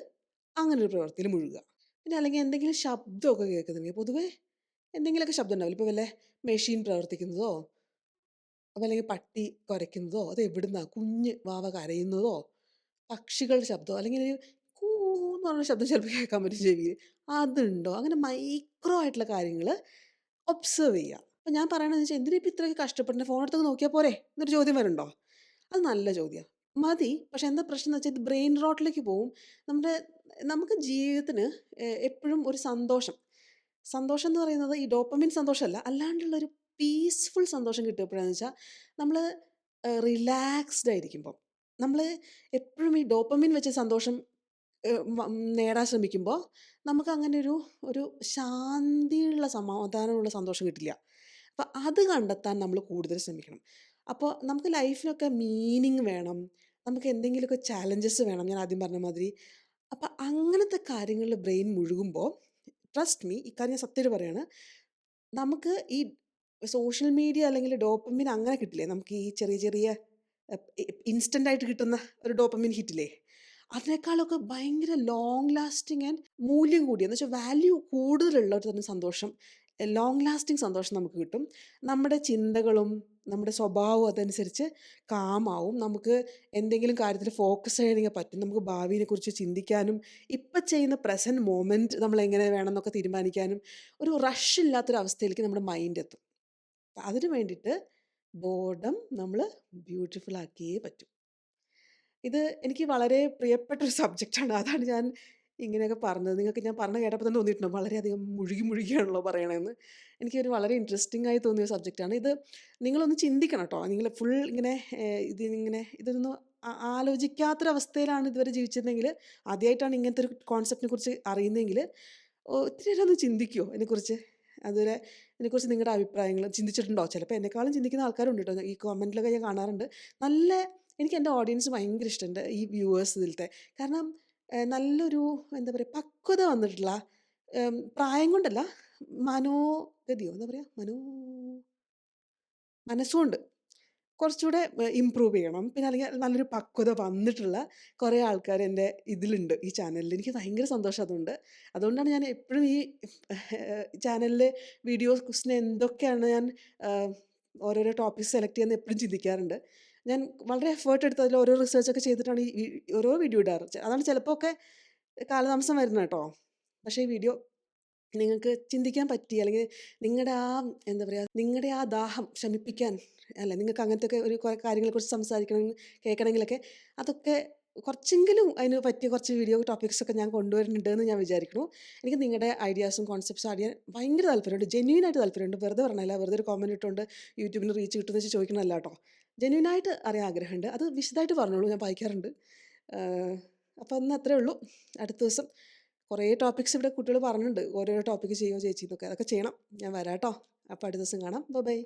അങ്ങനെ ഒരു പ്രവൃത്തിയിൽ മുഴുകുക. പിന്നെ അല്ലെങ്കിൽ എന്തെങ്കിലും ശബ്ദമൊക്കെ കേൾക്കുന്നുണ്ടെങ്കിൽ പൊതുവേ എന്തെങ്കിലുമൊക്കെ ശബ്ദം ഉണ്ടാവില്ലേ. ഇപ്പോൾ വല്ല മെഷീൻ പ്രവർത്തിക്കുന്നതോ അതല്ലെങ്കിൽ പട്ടി കുരയ്ക്കുന്നതോ, അത് എവിടുന്നാ കുഞ്ഞ് വാവ കരയുന്നതോ, പക്ഷികളുടെ ശബ്ദമോ, അല്ലെങ്കിൽ ഒരു കൂ എന്ന് പറഞ്ഞ ശബ്ദം ചിലപ്പോൾ കേൾക്കാൻ പറ്റും ചെവിയിൽ. അതുണ്ടോ? അങ്ങനെ മൈക്രോ ആയിട്ടുള്ള കാര്യങ്ങൾ ഒബ്സർവ് ചെയ്യുക. അപ്പം ഞാൻ പറയണതെന്ന് വെച്ചാൽ എന്തിനാ ഇപ്പം ഇത്രയൊക്കെ കഷ്ടപ്പെടുന്നത്? ഫോൺ എടുത്തൊന്ന് നോക്കിയാൽ പോരെ? എന്നൊരു ചോദ്യം വരുന്നുണ്ടോ? അത് നല്ല ചോദ്യമാണ്. മതി. പക്ഷെ എന്താ പ്രശ്നം എന്ന് വെച്ചാൽ ഇത് ബ്രെയിൻ റോട്ടിലേക്ക് പോവും. നമ്മുടെ നമുക്ക് ജീവിതത്തിന് എപ്പോഴും ഒരു സന്തോഷം. സന്തോഷം എന്ന് പറയുന്നത് ഈ ഡോപ്പമിൻ സന്തോഷമല്ല. അല്ലാണ്ടുള്ളൊരു പീസ്ഫുൾ സന്തോഷം കിട്ടുക എപ്പോഴാന്ന് വെച്ചാൽ, നമ്മള് റിലാക്സ്ഡ് ആയിരിക്കുമ്പം. നമ്മള് എപ്പോഴും ഈ ഡോപ്പമിൻ വെച്ച് സന്തോഷം നേടാൻ ശ്രമിക്കുമ്പോൾ നമുക്കങ്ങനെ ഒരു ശാന്തിയുള്ള സമാധാനമുള്ള സന്തോഷം കിട്ടില്ല. അപ്പം അത് കണ്ടെത്താൻ നമ്മൾ കൂടുതൽ ശ്രമിക്കണം. അപ്പോൾ നമുക്ക് ലൈഫിനൊക്കെ മീനിങ് വേണം. നമുക്ക് എന്തെങ്കിലുമൊക്കെ ചാലഞ്ചസ് വേണം. ഞാൻ ആദ്യം പറഞ്ഞ മാതിരി. അപ്പം അങ്ങനത്തെ കാര്യങ്ങളിൽ ബ്രെയിൻ മുഴുകുമ്പോൾ ട്രസ്റ്റ് മീ, ഇക്കാര്യം ഞാൻ സത്യമായിട്ട് പറയാണ്. നമുക്ക് ഈ സോഷ്യൽ മീഡിയ അല്ലെങ്കിൽ ഡോപ്പമിൻ അങ്ങനെ കിട്ടില്ലേ? നമുക്ക് ഈ ചെറിയ ചെറിയ ഇൻസ്റ്റന്റ് ആയിട്ട് കിട്ടുന്ന ഒരു ഡോപ്പമിൻ ഹിറ്റില്ലേ? അതിനേക്കാളൊക്കെ ഭയങ്കര ലോങ് ലാസ്റ്റിംഗ് ആൻഡ് മൂല്യം കൂടിയ എന്ന് വെച്ചാൽ വാല്യൂ കൂടുതലുള്ള ഒരു തരം സന്തോഷം, ലോങ് ലാസ്റ്റിംഗ് സന്തോഷം നമുക്ക് കിട്ടും. നമ്മുടെ ചിന്തകളും നമ്മുടെ സ്വഭാവവും അതനുസരിച്ച് കാമാവും. നമുക്ക് എന്തെങ്കിലും കാര്യത്തിൽ ഫോക്കസ് ചെയ്യണമെങ്കിൽ പറ്റും. നമുക്ക് ഭാവിയെക്കുറിച്ച് ചിന്തിക്കാനും ഇപ്പം ചെയ്യുന്ന പ്രസൻറ്റ് മൊമെൻറ്റ് നമ്മൾ എങ്ങനെ വേണമെന്നൊക്കെ തീരുമാനിക്കാനും ഒരു റഷ് ഇല്ലാത്തൊരവസ്ഥയിലേക്ക് നമ്മുടെ മൈൻഡ് എത്തും. അപ്പം അതിന് വേണ്ടിയിട്ട് ബോർഡം നമ്മൾ ബ്യൂട്ടിഫുൾ ആക്കിയേ പറ്റൂ. ഇത് എനിക്ക് വളരെ പ്രിയപ്പെട്ടൊരു സബ്ജക്റ്റാണ്. അതാണ് ഞാൻ ഇങ്ങനെയൊക്കെ പറഞ്ഞത്. നിങ്ങൾക്ക് ഞാൻ പറഞ്ഞ കേട്ടപ്പോൾ തന്നെ തോന്നിയിട്ടുണ്ടോ വളരെയധികം മുഴുകി മുഴുകിയാണല്ലോ പറയണതെന്ന്. എനിക്കൊരു വളരെ ഇൻട്രസ്റ്റിംഗ് ആയി തോന്നിയ സബ്ജക്റ്റാണ്. ഇത് നിങ്ങളൊന്ന് ചിന്തിക്കണം കേട്ടോ. നിങ്ങൾ ഫുൾ ഇങ്ങനെ ഇതൊന്നും ആലോചിക്കാത്തൊരവസ്ഥയിലാണ് ഇതുവരെ ജീവിച്ചിരുന്നെങ്കിൽ, ആദ്യമായിട്ടാണ് ഇങ്ങനത്തെ ഒരു കോൺസെപ്റ്റിനെ കുറിച്ച് അറിയുന്നതെങ്കിൽ ഒത്തിരി നേരം ഒന്ന് ചിന്തിക്കുമോ ഇതിനെക്കുറിച്ച്? അതുപോലെ ഇതിനെക്കുറിച്ച് നിങ്ങളുടെ അഭിപ്രായങ്ങൾ ചിന്തിച്ചിട്ടുണ്ടോ? ചിലപ്പോൾ എന്നെക്കാളും ചിന്തിക്കുന്ന ആൾക്കാരുണ്ട് കേട്ടോ. ഈ കമൻറ്റിലൊക്കെ ഞാൻ കാണാറുണ്ട്. നല്ല എനിക്ക് എൻ്റെ ഓഡിയൻസ് ഭയങ്കര ഇഷ്ടമുണ്ട് ഈ വ്യൂവേഴ്സ് ഇതിലത്തെ. കാരണം നല്ലൊരു എന്താ പറയുക പക്വത വന്നിട്ടുള്ള പ്രായം കൊണ്ടല്ല, മനോഗതിയോ എന്താ പറയുക മനസ്സുകൊണ്ട് കുറച്ചുകൂടെ ഇമ്പ്രൂവ് ചെയ്യണം. പിന്നെ അല്ലെങ്കിൽ നല്ലൊരു പക്വത വന്നിട്ടുള്ള കുറേ ആൾക്കാർ എൻ്റെ ഇതിലുണ്ട് ഈ ചാനലിൽ. എനിക്ക് ഭയങ്കര സന്തോഷം അതുകൊണ്ട്. അതുകൊണ്ടാണ് ഞാൻ എപ്പോഴും ഈ ചാനലിൽ വീഡിയോസിന് എന്തൊക്കെയാണ് ഞാൻ ഓരോരോ ടോപ്പിക്സ് സെലക്ട് ചെയ്യുന്നത് എപ്പോഴും ചിന്തിക്കാറുണ്ട്. ഞാൻ വളരെ എഫേർട്ട് എടുത്ത് അതിൽ ഓരോ റിസർച്ചൊക്കെ ചെയ്തിട്ടാണ് ഓരോ വീഡിയോ ഇടാറ്. അതാണ് ചിലപ്പോൾ ഒക്കെ കാലതാമസം വരുന്നത് കേട്ടോ. പക്ഷേ ഈ വീഡിയോ നിങ്ങൾക്ക് ചിന്തിക്കാൻ പറ്റി അല്ലെങ്കിൽ നിങ്ങളുടെ എന്താ പറയുക നിങ്ങളുടെ ദാഹം ശമിപ്പിക്കാൻ, അല്ല നിങ്ങൾക്ക് അങ്ങനത്തെ ഒക്കെ ഒരു കുറേ കാര്യങ്ങളെക്കുറിച്ച് സംസാരിക്കണം കേൾക്കണമെങ്കിലൊക്കെ അതൊക്കെ കുറച്ചെങ്കിലും അതിന് പറ്റിയ കുറച്ച് വീഡിയോ ടോപ്പിക്സൊക്കെ ഞാൻ കൊണ്ടുവരുന്നുണ്ടെന്ന് ഞാൻ വിചാരിക്കുന്നു. എനിക്ക് നിങ്ങളുടെ ഐഡിയാസും കോൺസെപ്റ്റ്സും അറിയാൻ ഭയങ്കര താല്പര്യമുണ്ട്. ജെന്യുയിനായിട്ട് താല്പര്യമുണ്ട്. വെറുതെ പറഞ്ഞതല്ല. വെറുതെ ഒരു കമന്റ് ഇട്ടുകൊണ്ട് യൂട്യൂബിന് റീച്ച് കിട്ടുമെന്ന് വെച്ച് ചോദിക്കണതല്ല കേട്ടോ. ജെന്യുയിനായിട്ട് അറിയാൻ ആഗ്രഹമുണ്ട്. അത് വിശദമായിട്ട് പറഞ്ഞോളൂ. ഞാൻ വായിക്കാറുണ്ട്. ആഹ്, അപ്പോൾ ഇന്ന് അത്രേ ഉള്ളൂ. അടുത്ത ദിവസം കുറേ ടോപ്പിക്സ് ഇവിടെ കുട്ടികൾ പറഞ്ഞിട്ടുണ്ട്. ഓരോരോ ടോപ്പിക്ക് ചെയ്യുമോ ചേച്ചി എന്നൊക്കെ. അതൊക്കെ ചെയ്യണം. ഞാൻ വരാം ട്ടോ. അപ്പോൾ അടുത്ത ദിവസം കാണാം. ബൈ.